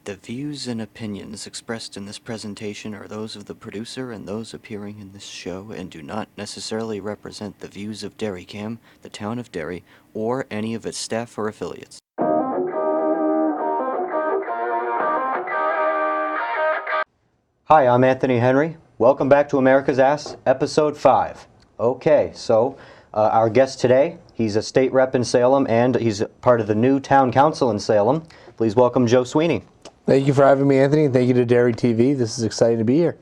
The views and opinions expressed in this presentation are those of the producer and those appearing in this show and do not necessarily represent the views of DerryCam, the town of Derry, or any of its staff or affiliates. Hi, I'm Anthony Henry. Welcome back to America's Ass, Episode 5. Okay, so our guest today, he's a state rep in Salem and he's part of the new town council in Salem. Please welcome Joe Sweeney. Thank you for having me, Anthony, and thank you to Derry TV. This is exciting to be here.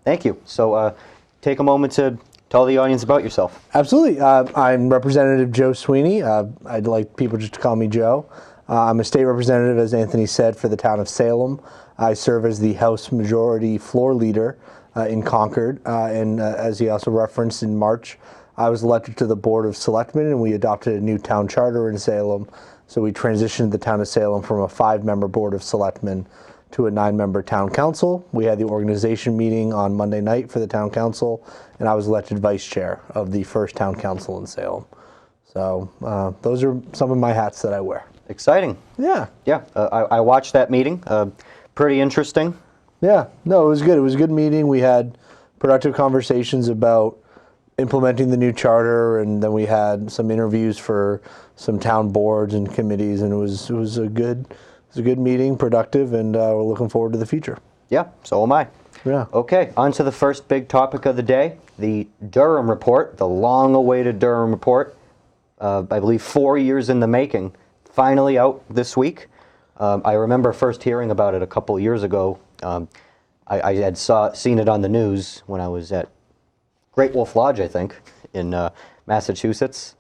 Thank you. So take a moment to tell the audience about yourself. Absolutely. I'm Representative Joe Sweeney. I'd like people just to call me Joe. I'm a state representative, as Anthony said, for the town of Salem. I serve as the House Majority Floor Leader in Concord. And as he also referenced, in March, I was elected to the Board of Selectmen, and we adopted a new town charter in Salem. So we transitioned the town of Salem from a 5-member Board of Selectmen to a 9-member town council. We had the organization meeting on Monday night for the town council, and I was elected vice chair of the first town council in Salem. So those are some of my hats that I wear. Exciting. Yeah. Yeah, I watched that meeting. Pretty interesting. Yeah, no, it was good. It was a good meeting. We had productive conversations about implementing the new charter, and then we had some interviews for some town boards and committees, and it was a good meeting, productive, and we're looking forward to the future. Yeah, so am I. Yeah. Okay, on to the first big topic of the day, the Durham Report, the long-awaited Durham Report. I believe 4 years in the making, finally out this week. I remember first hearing about it a couple years ago. I had seen it on the news when I was at Great Wolf Lodge, I think, in Massachusetts.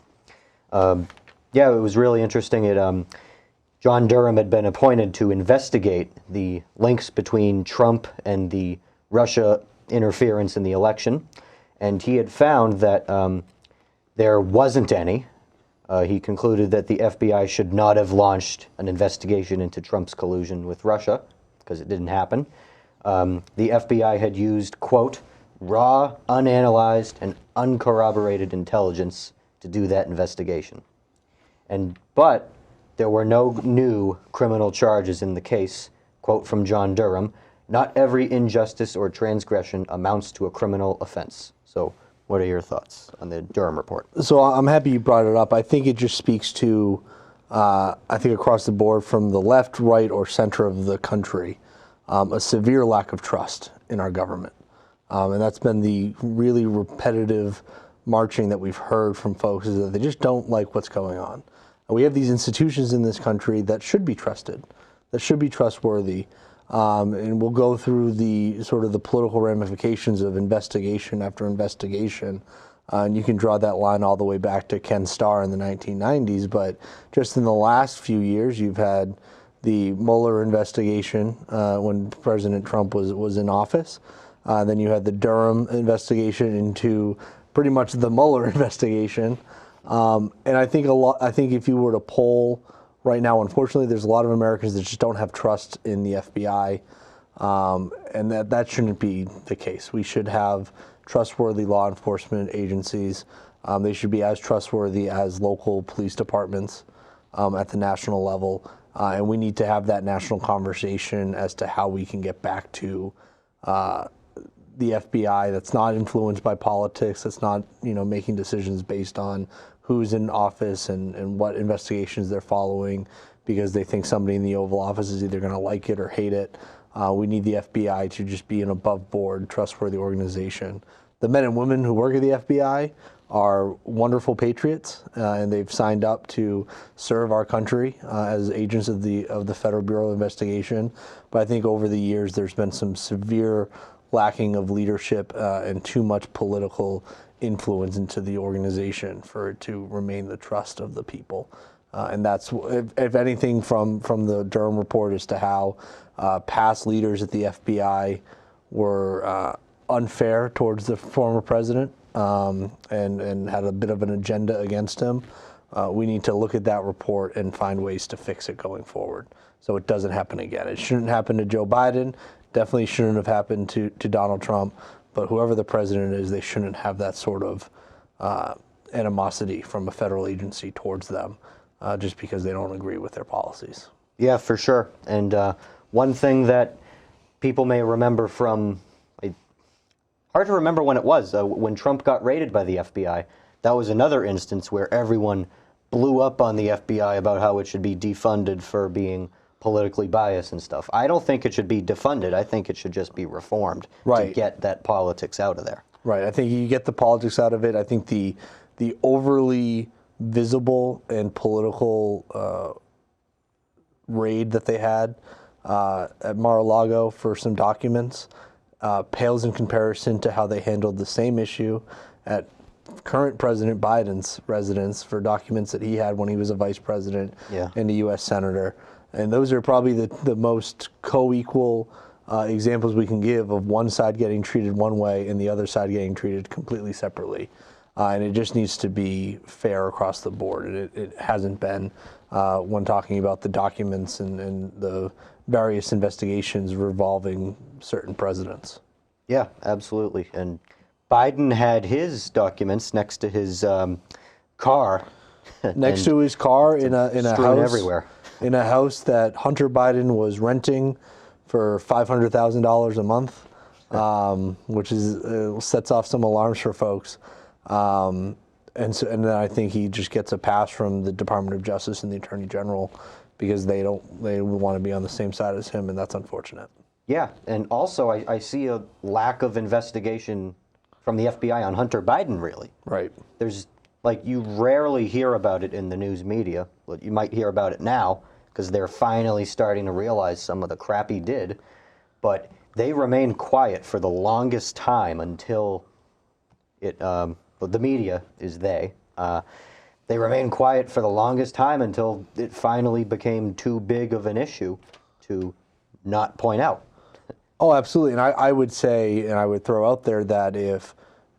Yeah, it was really interesting. John Durham had been appointed to investigate the links between Trump and the Russia interference in the election, and he had found that there wasn't any. He concluded that the FBI should not have launched an investigation into Trump's collusion with Russia, because it didn't happen. The FBI had used, quote, raw, unanalyzed, and uncorroborated intelligence to do that investigation. But there were no new criminal charges in the case. Quote from John Durham, not every injustice or transgression amounts to a criminal offense. So what are your thoughts on the Durham Report? So I'm happy you brought it up. I think it just speaks to, I think across the board from the left, right, or center of the country, a severe lack of trust in our government. And that's been the really repetitive marching that we've heard from folks, is that they just don't like what's going on. And we have these institutions in this country that should be trusted, that should be trustworthy. And we'll go through the sort of the political ramifications of investigation after investigation. And you can draw that line all the way back to Ken Starr in the 1990s. But just in the last few years, you've had the Mueller investigation when President Trump was in office. Then you had the Durham investigation into pretty much the Mueller investigation. And I think if you were to poll right now, unfortunately, there's a lot of Americans that just don't have trust in the FBI. And that shouldn't be the case. We should have trustworthy law enforcement agencies. They should be as trustworthy as local police departments at the national level. And we need to have that national conversation as to how we can get back to the FBI that's not influenced by politics, that's not making decisions based on who's in office and what investigations they're following because they think somebody in the Oval Office is either going to like it or hate it. We need the FBI to just be an above-board, trustworthy organization. The men and women who work at the FBI are wonderful patriots, and they've signed up to serve our country as agents of the Federal Bureau of Investigation. But I think over the years there's been some severe lacking of leadership and too much political influence into the organization for it to remain the trust of the people. And that's, if anything, from the Durham Report as to how past leaders at the FBI were unfair towards the former president and had a bit of an agenda against him. We need to look at that report and find ways to fix it going forward so it doesn't happen again. It shouldn't happen to Joe Biden. Definitely shouldn't have happened to Donald Trump. But whoever the president is, they shouldn't have that sort of animosity from a federal agency towards them just because they don't agree with their policies. Yeah, for sure. And one thing that people may remember from, hard to remember when it was, when Trump got raided by the FBI. That was another instance where everyone blew up on the FBI about how it should be defunded for being politically biased and stuff. I don't think it should be defunded. I think it should just be reformed to get that politics out of there. Right. I think you get the politics out of it. I think the overly visible and political raid that they had at Mar-a-Lago for some documents pales in comparison to how they handled the same issue at current President Biden's residence for documents that he had when he was a vice president and a U.S. senator. And those are probably the most co-equal examples we can give of one side getting treated one way and the other side getting treated completely separately. And it just needs to be fair across the board. And it hasn't been when talking about the documents and the various investigations revolving certain presidents. Yeah, absolutely. And Biden had his documents next to his car. Next to his car in a house everywhere. In a house that Hunter Biden was renting for $500,000 a month, which is sets off some alarms for folks. And then I think he just gets a pass from the Department of Justice and the Attorney General because they want to be on the same side as him, and that's unfortunate. Yeah, and also I see a lack of investigation from the FBI on Hunter Biden, really. Right. There's, you rarely hear about it in the news media. Well, you might hear about it now because they're finally starting to realize some of the crap he did, but they remained quiet for the longest time until the media is they. They remained quiet for the longest time until it finally became too big of an issue to not point out. Oh, absolutely. And I would say, and I would throw out there that if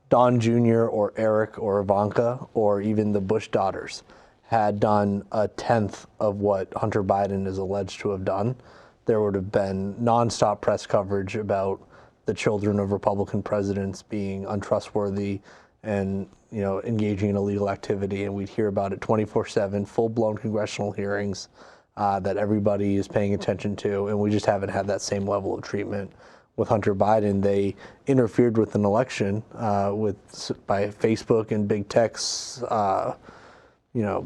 Don Jr. or Eric or Ivanka or even the Bush daughters had done a tenth of what Hunter Biden is alleged to have done, there would have been nonstop press coverage about the children of Republican presidents being untrustworthy and engaging in illegal activity, and we'd hear about it 24/7, full-blown congressional hearings that everybody is paying attention to, and we just haven't had that same level of treatment with Hunter Biden. They interfered with an election by Facebook and big techs,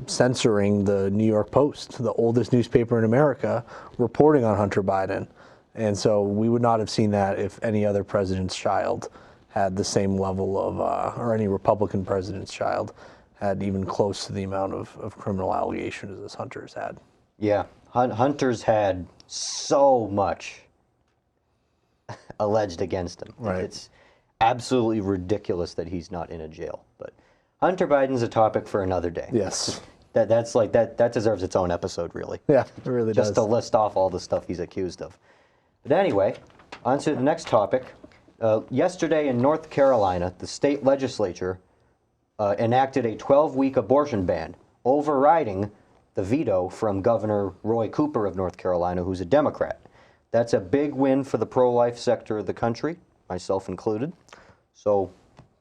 censoring the New York Post, the oldest newspaper in America, reporting on Hunter Biden. And so we would not have seen that if any other president's child had the same level of, or any Republican president's child had even close to the amount of criminal allegations as Hunter's had. Yeah, Hunter's had so much alleged against him. Right. It's absolutely ridiculous that he's not in a jail. But Hunter Biden's a topic for another day. Yes. That deserves its own episode, really. Yeah, it really does. Just to list off all the stuff he's accused of. But anyway, on to the next topic. Yesterday in North Carolina, the state legislature enacted a 12-week abortion ban, overriding the veto from Governor Roy Cooper of North Carolina, who's a Democrat. That's a big win for the pro-life sector of the country, myself included. So,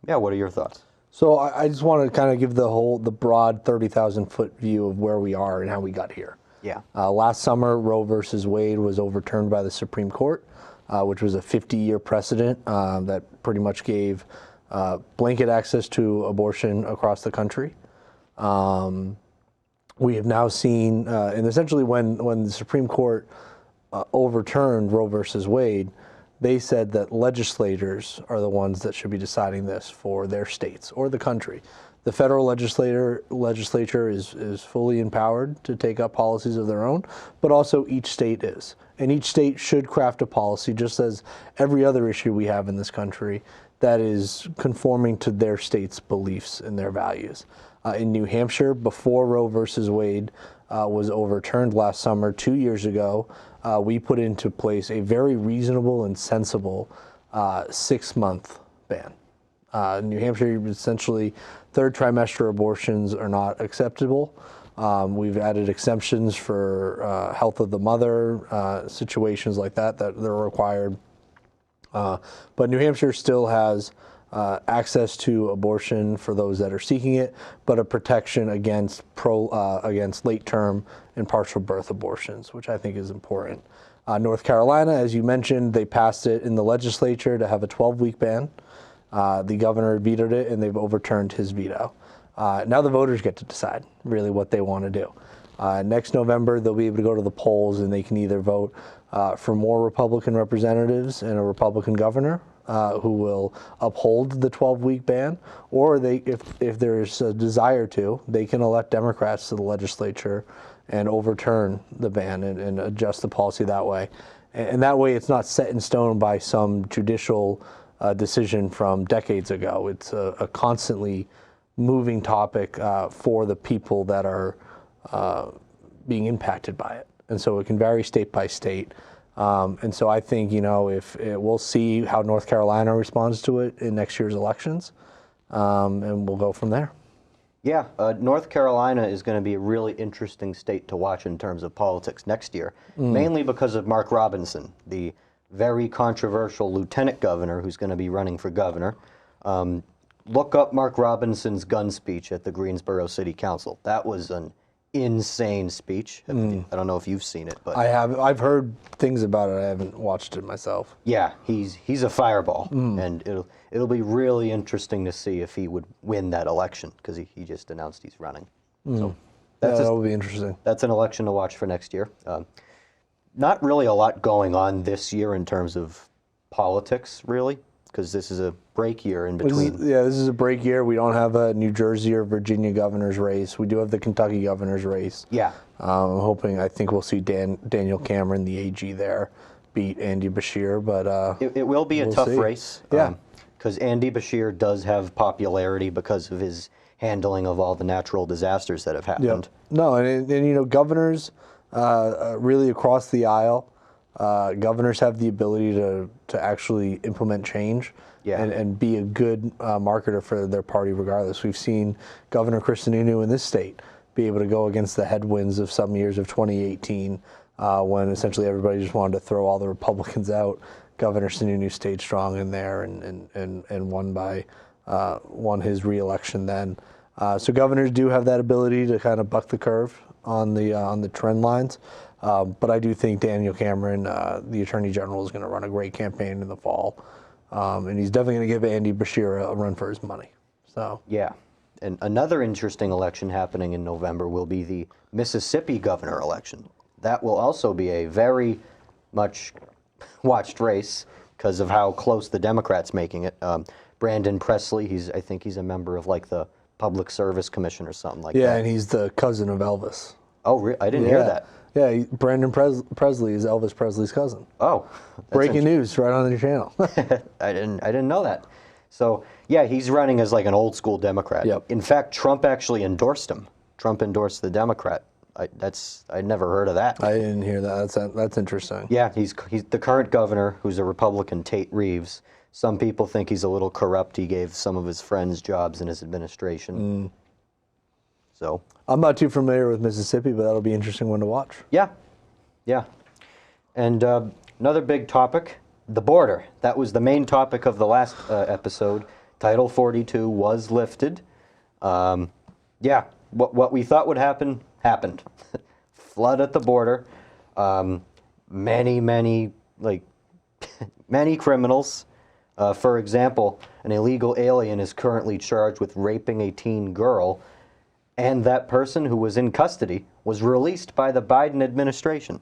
yeah, what are your thoughts? So I just want to kind of give the broad 30,000-foot view of where we are and how we got here. Yeah. Last summer, Roe versus Wade was overturned by the Supreme Court, which was a 50-year precedent that pretty much gave blanket access to abortion across the country. We have now seen, and essentially when the Supreme Court overturned Roe versus Wade, they said that legislators are the ones that should be deciding this for their states or the country. The federal legislature is fully empowered to take up policies of their own, but also each state is. And each state should craft a policy, just as every other issue we have in this country, that is conforming to their state's beliefs and their values. In New Hampshire, before Roe versus Wade was overturned last summer, 2 years ago, we put into place a very reasonable and sensible 6-month ban. New Hampshire, essentially, third trimester abortions are not acceptable. We've added exemptions for health of the mother, situations like that they're required. But New Hampshire still has access to abortion for those that are seeking it, but a protection against late-term and partial birth abortions, which I think is important. North Carolina, as you mentioned, they passed it in the legislature to have a 12-week ban. The governor vetoed it, and they've overturned his veto. Now the voters get to decide really what they want to do. Next November, they'll be able to go to the polls, and they can either vote for more Republican representatives and a Republican governor who will uphold the 12-week ban, or if there's a desire to, they can elect Democrats to the legislature and overturn the ban and adjust the policy that way. And that way, it's not set in stone by some judicial decision from decades ago. It's a constantly moving topic for the people that are being impacted by it. And so it can vary state by state. And so I think, we'll see how North Carolina responds to it in next year's elections, and we'll go from there. Yeah, North Carolina is going to be a really interesting state to watch in terms of politics next year, mainly because of Mark Robinson, the very controversial lieutenant governor who's going to be running for governor. Look up Mark Robinson's gun speech at the Greensboro City Council. That was an insane speech. I don't know if you've seen it, but I've heard things about it. I haven't watched it myself. Yeah, he's a fireball, and it'll be really interesting to see if he would win that election, because he just announced he's running. So that'll be interesting. That's an election to watch for next year. Not really a lot going on this year in terms of politics, really, because this is a break year in between. This is a break year. We don't have a New Jersey or Virginia governor's race. We do have the Kentucky governor's race. Yeah. I think we'll see Daniel Cameron, the AG there, beat Andy Beshear, but it will be a tough race. Yeah. Because Andy Beshear does have popularity because of his handling of all the natural disasters that have happened. Yep. No, and governors really across the aisle, governors have the ability to actually implement change and be a good marketer for their party regardless. We've seen Governor Chris Sununu in this state be able to go against the headwinds of some years of 2018 when essentially everybody just wanted to throw all the Republicans out. Governor Sununu stayed strong in there and won his re-election then. So governors do have that ability to kind of buck the curve on the trend lines. But I do think Daniel Cameron, the Attorney General, is going to run a great campaign in the fall. And he's definitely going to give Andy Beshear a run for his money. So yeah. And another interesting election happening in November will be the Mississippi governor election. That will also be a very much watched race because of how close the Democrats making it. Brandon Presley, I think he's a member of like the Public Service Commission or something like that. Yeah, and he's the cousin of Elvis. Oh, I didn't hear that. Yeah, Brandon Presley is Elvis Presley's cousin. Oh, breaking news right on your channel. I didn't know that. So yeah, he's running as like an old school Democrat. Yep. In fact, Trump actually endorsed him. Trump endorsed the Democrat. I'd never heard of that. I didn't hear that. That's interesting. Yeah, he's the current governor, who's a Republican, Tate Reeves. Some people think he's a little corrupt. He gave some of his friends jobs in his administration. So I'm not too familiar with Mississippi, but that'll be an interesting one to watch. Yeah. And another big topic, the border. That was the main topic of the last episode. Title 42 was lifted. What we thought would happen happened. Flood at the border. Many criminals. For example, an illegal alien is currently charged with raping a teen girl, and that person who was in custody was released by the Biden administration.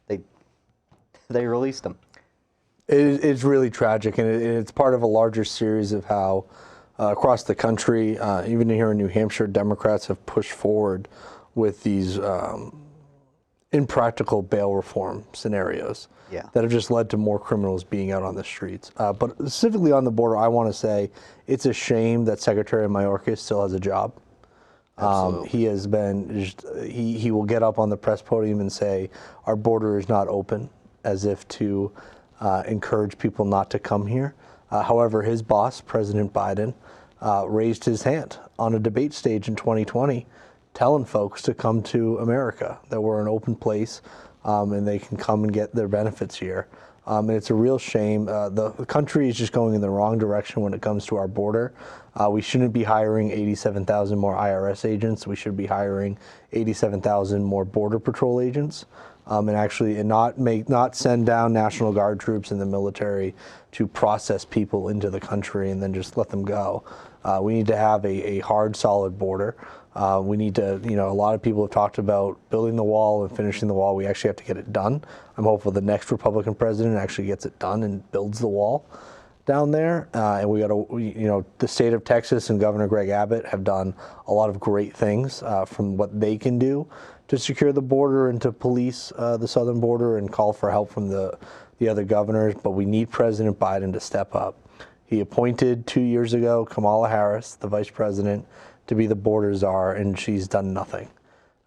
They released him. It's really tragic, and it's part of a larger series of how across the country, even here in New Hampshire, Democrats have pushed forward with these impractical bail reform scenarios that have just led to more criminals being out on the streets. But specifically on the border, I want to say it's a shame that Secretary Mayorkas still has a job. He has been, he will get up on the press podium and say, our border is not open, as if to encourage people not to come here. However, his boss, President Biden, raised his hand on a debate stage in 2020, telling folks to come to America, that we're an open place and they can come and get their benefits here. And it's a real shame. The country is just going in the wrong direction when it comes to our border. We shouldn't be hiring 87,000 more IRS agents. We should be hiring 87,000 more Border Patrol agents. and not send down National Guard troops and the military to process people into the country and then just let them go. We need to have a hard, solid border. We need to, a lot of people have talked about building the wall and finishing the wall. We actually have to get it done. I'm hopeful the next Republican president actually gets it done and builds the wall down there. And we got to, the state of Texas and Governor Greg Abbott have done a lot of great things from what they can do to secure the border and to police the southern border and call for help from the other governors. But we need President Biden to step up. He appointed 2 years ago Kamala Harris, the vice president, to be the border czar, and she's done nothing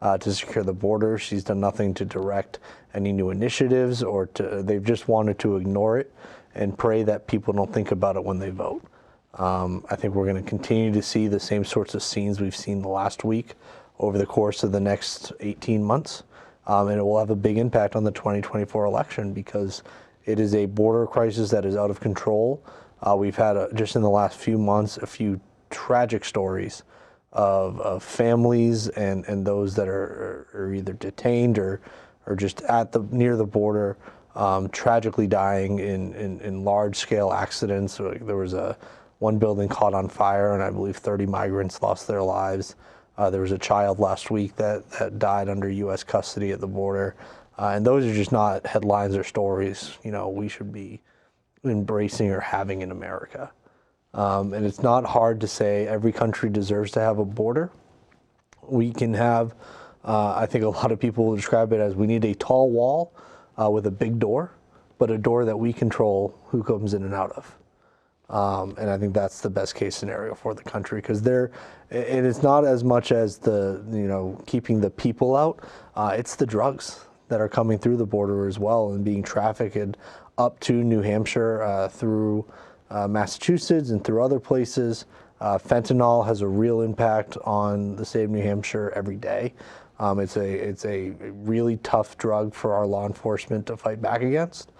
to secure the border. She's done nothing to direct any new initiatives, they've just wanted to ignore it and pray that people don't think about it when they vote. I think we're going to continue to see the same sorts of scenes we've seen the last week over the course of the next 18 months. And it will have a big impact on the 2024 election because it is a border crisis that is out of control. We've had, just in the last few months, a few tragic stories of families and those that are either detained or just near the border, tragically dying in large-scale accidents. There was one building caught on fire, and I believe 30 migrants lost their lives. There was a child last week that died under U.S. custody at the border. And those are just not headlines or stories, we should be embracing or having in America. And it's not hard to say every country deserves to have a border. We can have, I think a lot of people will describe it as we need a tall wall with a big door, but a door that we control who comes in and out of. And I think that's the best case scenario for the country because and it's not as much as keeping the people out. It's the drugs that are coming through the border as well and being trafficked up to New Hampshire through Massachusetts and through other places. Fentanyl has a real impact on the state of New Hampshire every day. It's a really tough drug for our law enforcement to fight back against,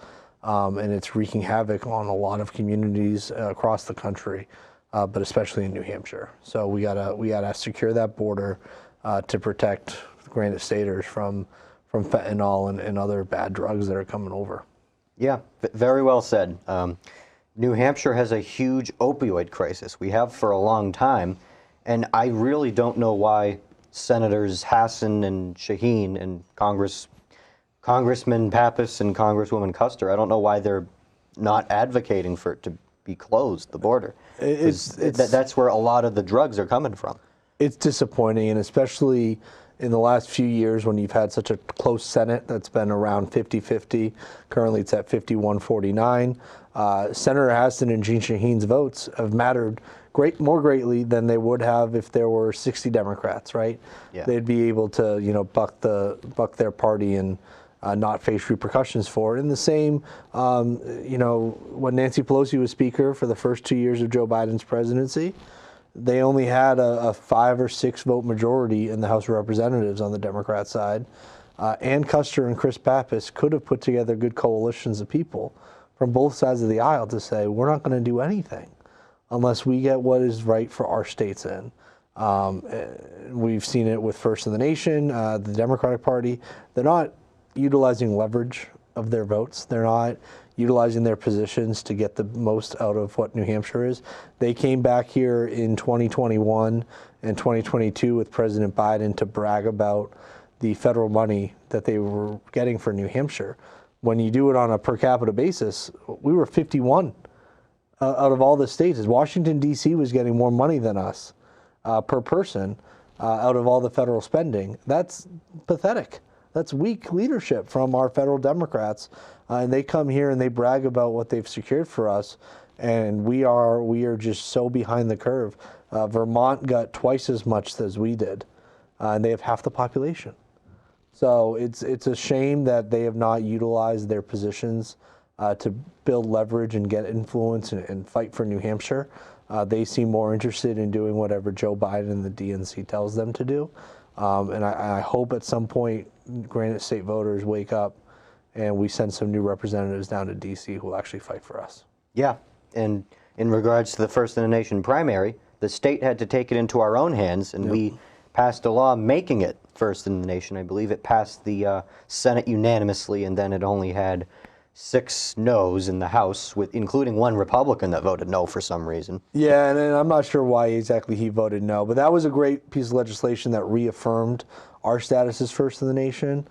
and it's wreaking havoc on a lot of communities across the country, but especially in New Hampshire. So we gotta secure that border to protect Granite Staters from fentanyl and other bad drugs that are coming over. Yeah, very well said. New Hampshire has a huge opioid crisis. We have for a long time, and I really don't know why Senators Hassan and Shaheen and Congressman Pappas and Congresswoman Custer, I don't know why they're not advocating for it to be closed, the border. That's where a lot of the drugs are coming from. It's disappointing, and especially in the last few years when you've had such a close Senate that's been around 50-50. Currently it's at 51-49. Senator Hassan and Jeanne Shaheen's votes have mattered more greatly than they would have if there were 60 Democrats, right? Yeah. They'd be able to, buck their party and not face repercussions for it. And the same, when Nancy Pelosi was Speaker for the first 2 years of Joe Biden's presidency, they only had a 5 or 6 vote majority in the House of Representatives on the Democrat side. Ann Custer and Chris Pappas could have put together good coalitions of people from both sides of the aisle to say, we're not going to do anything unless we get what is right for our states in. We've seen it with First in the Nation, the Democratic Party. They're not utilizing leverage of their votes. They're not utilizing their positions to get the most out of what New Hampshire is. They came back here in 2021 and 2022 with President Biden to brag about the federal money that they were getting for New Hampshire. When you do it on a per capita basis, we were 51 out of all the states. Washington, D.C. was getting more money than us per person out of all the federal spending. That's pathetic. That's weak leadership from our federal Democrats. And they come here and they brag about what they've secured for us. And we are just so behind the curve. Vermont got twice as much as we did. And they have half the population. So it's a shame that they have not utilized their positions to build leverage and get influence and fight for New Hampshire. They seem more interested in doing whatever Joe Biden and the DNC tells them to do. And I hope at some point Granite State voters wake up and we send some new representatives down to D.C. who will actually fight for us. Yeah, and in regards to the First in the Nation primary, the state had to take it into our own hands, and we passed a law making it first in the nation. I believe it passed the Senate unanimously, and then it only had 6 no's in the House, with including one Republican that voted no for some reason. Yeah, and I'm not sure why exactly he voted no, but that was a great piece of legislation that reaffirmed our status as first in the nation.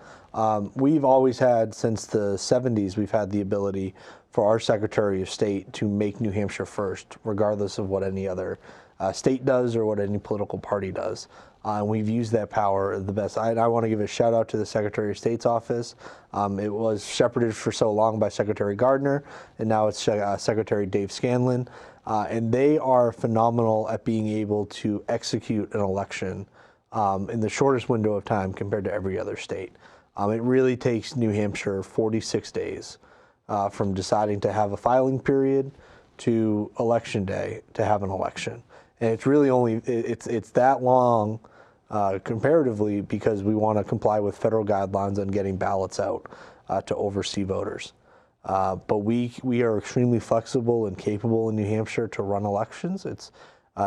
We've always had, since the 70s, we've had the ability for our Secretary of State to make New Hampshire first, regardless of what any other state does or what any political party does. And we've used that power the best. I want to give a shout out to the Secretary of State's office. It was shepherded for so long by Secretary Gardner, and now it's Secretary Dave Scanlon. And they are phenomenal at being able to execute an election in the shortest window of time compared to every other state. It really takes New Hampshire 46 days from deciding to have a filing period to election day to have an election. And it's really only, it's that long comparatively because we want to comply with federal guidelines on getting ballots out to oversee voters. But we are extremely flexible and capable in New Hampshire to run elections. It's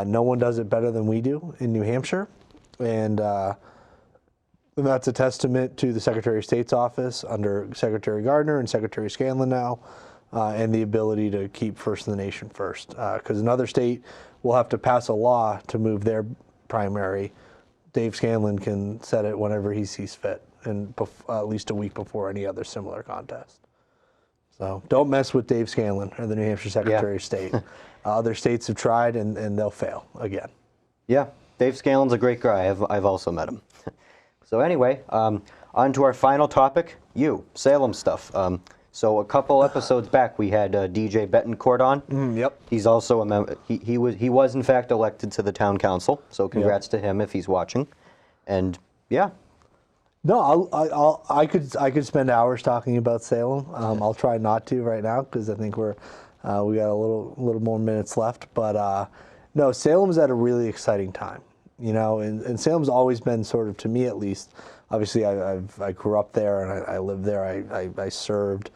no one does it better than we do in New Hampshire. And that's a testament to the Secretary of State's office under Secretary Gardner and Secretary Scanlon now, and the ability to keep first in the nation first. Because another state will have to pass a law to move their primary. Dave Scanlon can set it whenever he sees fit, and at least a week before any other similar contest. So don't mess with Dave Scanlon or the New Hampshire Secretary of State. Other states have tried, and they'll fail again. Yeah, Dave Scanlon's a great guy. I've also met him. So anyway, on to our final topic, Salem stuff. So a couple episodes back, we had DJ Betancourt on. Yep. He's also a member. He was in fact elected to the town council. So congrats to him if he's watching. And yeah. No, I could spend hours talking about Salem. I'll try not to right now because I think we got a little more minutes left. But no, Salem's at a really exciting time. You know, and Salem's always been sort of, to me at least, obviously I grew up there and I lived there. I served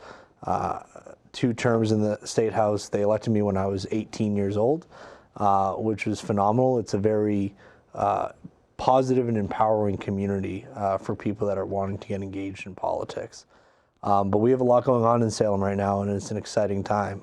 2 terms in the State House. They elected me when I was 18 years old, which was phenomenal. It's a very positive and empowering community for people that are wanting to get engaged in politics. But we have a lot going on in Salem right now, and it's an exciting time.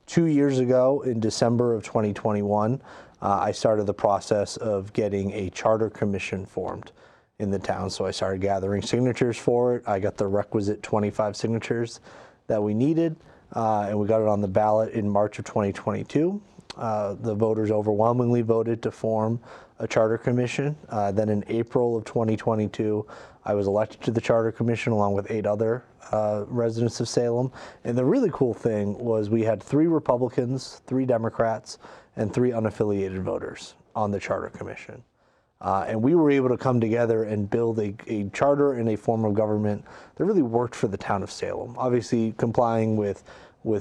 2 years ago, in December of 2021, I started the process of getting a charter commission formed in the town. So I started gathering signatures for it. I got the requisite 25 signatures that we needed, and we got it on the ballot in March of 2022. The voters overwhelmingly voted to form a charter commission. Then in April of 2022, I was elected to the charter commission along with 8 other residents of Salem. And the really cool thing was we had 3 Republicans, 3 Democrats, and 3 unaffiliated voters on the charter commission. And we were able to come together and build a charter and a form of government that really worked for the town of Salem. Obviously complying with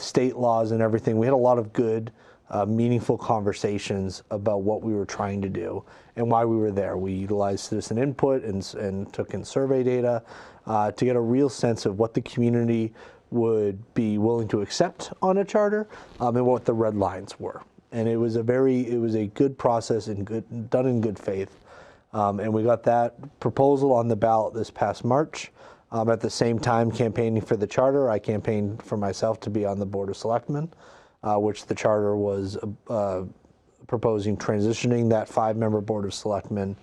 state laws and everything. We had a lot of good, meaningful conversations about what we were trying to do and why we were there. We utilized citizen input and took in survey data to get a real sense of what the community would be willing to accept on a charter and what the red lines were. And it was a good process and done in good faith. And we got that proposal on the ballot this past March. At the same time campaigning for the charter, I campaigned for myself to be on the Board of Selectmen, which the charter was proposing transitioning that 5-member Board of Selectmen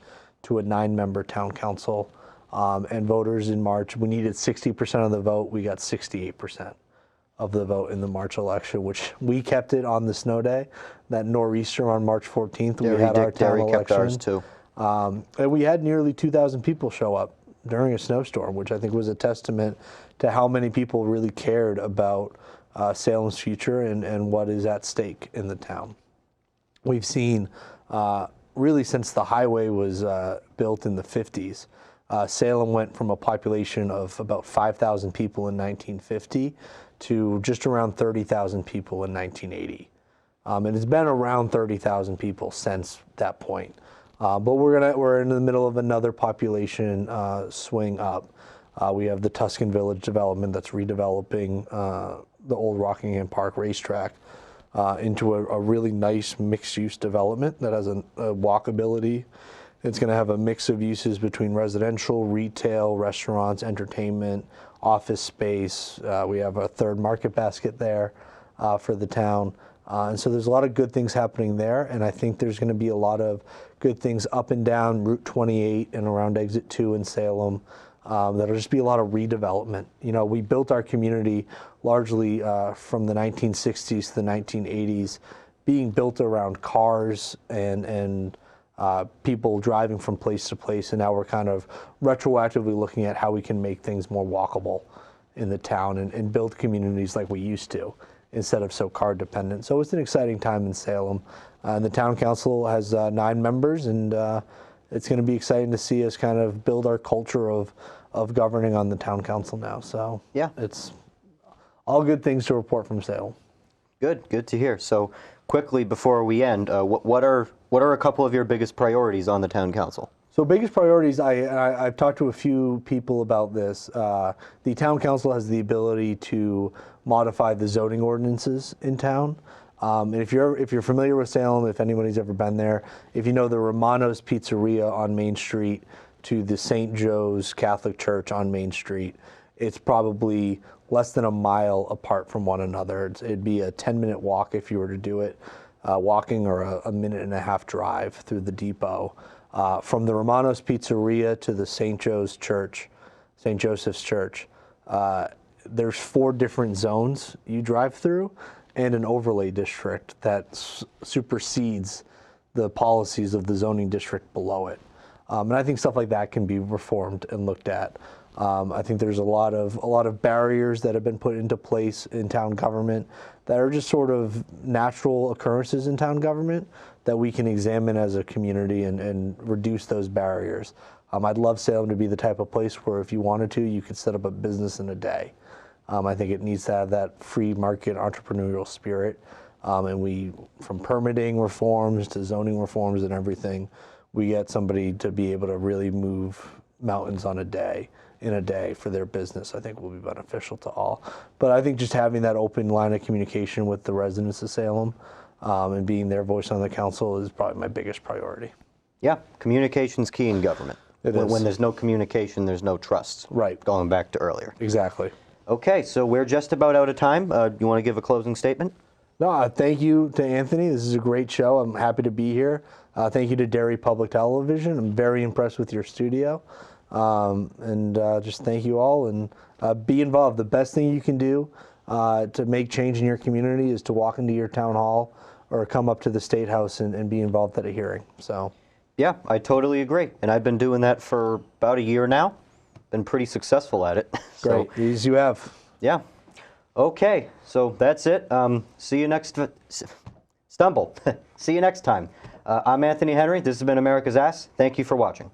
to a 9-member town council. And voters in March, we needed 60% of the vote. We got 68% of the vote in the March election, which we kept it on the snow day, that nor'easter on March 14th. We had our town election. Derry kept ours too. And we had nearly 2,000 people show up during a snowstorm, which I think was a testament to how many people really cared about Salem's future and what is at stake in the town. We've seen, really since the highway was built in the 50s, Salem went from a population of about 5,000 people in 1950 to just around 30,000 people in 1980. And it's been around 30,000 people since that point. But we're in the middle of another population swing up. We have the Tuscan Village development that's redeveloping the old Rockingham Park racetrack into a really nice mixed-use development that has a walkability It's going to have a mix of uses between residential, retail, restaurants, entertainment, office space. We have a third market basket there for the town. And so there's a lot of good things happening there. And I think there's going to be a lot of good things up and down Route 28 and around Exit 2 in Salem. That'll just be a lot of redevelopment. You know, we built our community largely from the 1960s to the 1980s, being built around cars and people driving from place to place, and now we're kind of retroactively looking at how we can make things more walkable in the town and build communities like we used to, instead of so car dependent. So it's an exciting time in Salem. And the town council has 9 members, and it's going to be exciting to see us kind of build our culture of governing on the town council now. So yeah, it's all good things to report from Salem. Good to hear. So quickly before we end, what are a couple of your biggest priorities on the town council? So biggest priorities, I've talked to a few people about this. The town council has the ability to modify the zoning ordinances in town. And if you're familiar with Salem, if anybody's ever been there, if you know the Romano's Pizzeria on Main Street to the St. Joe's Catholic Church on Main Street, it's probably less than a mile apart from one another. It'd be a 10-minute walk if you were to do it walking, or a minute and a half drive through the depot. From the Romano's Pizzeria to the St. Joe's Church, St. Joseph's Church, there's 4 different zones you drive through and an overlay district that supersedes the policies of the zoning district below it. And I think stuff like that can be reformed and looked at. I think there's a lot of barriers that have been put into place in town government that are just sort of natural occurrences in town government that we can examine as a community and reduce those barriers. I'd love Salem to be the type of place where if you wanted to, you could set up a business in a day. I think it needs to have that free market entrepreneurial spirit. And from permitting reforms to zoning reforms and everything, we get somebody to be able to really move mountains in a day for their business, I think will be beneficial to all. But I think just having that open line of communication with the residents of Salem and being their voice on the council is probably my biggest priority. Yeah, communication's key in government. When there's no communication, there's no trust. Right. Going back to earlier. Exactly. Okay, so we're just about out of time. You want to give a closing statement? No, thank you to Anthony. This is a great show. I'm happy to be here. Thank you to Derry Public Television. I'm very impressed with your studio. Just thank you all, and be involved. The best thing you can do to make change in your community is to walk into your town hall or come up to the State House and be involved at a hearing. So, yeah, I totally agree. And I've been doing that for about a year now. Been pretty successful at it. Great, as you have. Yeah. Okay, so that's it. See you next See you next time. I'm Anthony Henry. This has been America's Ass. Thank you for watching.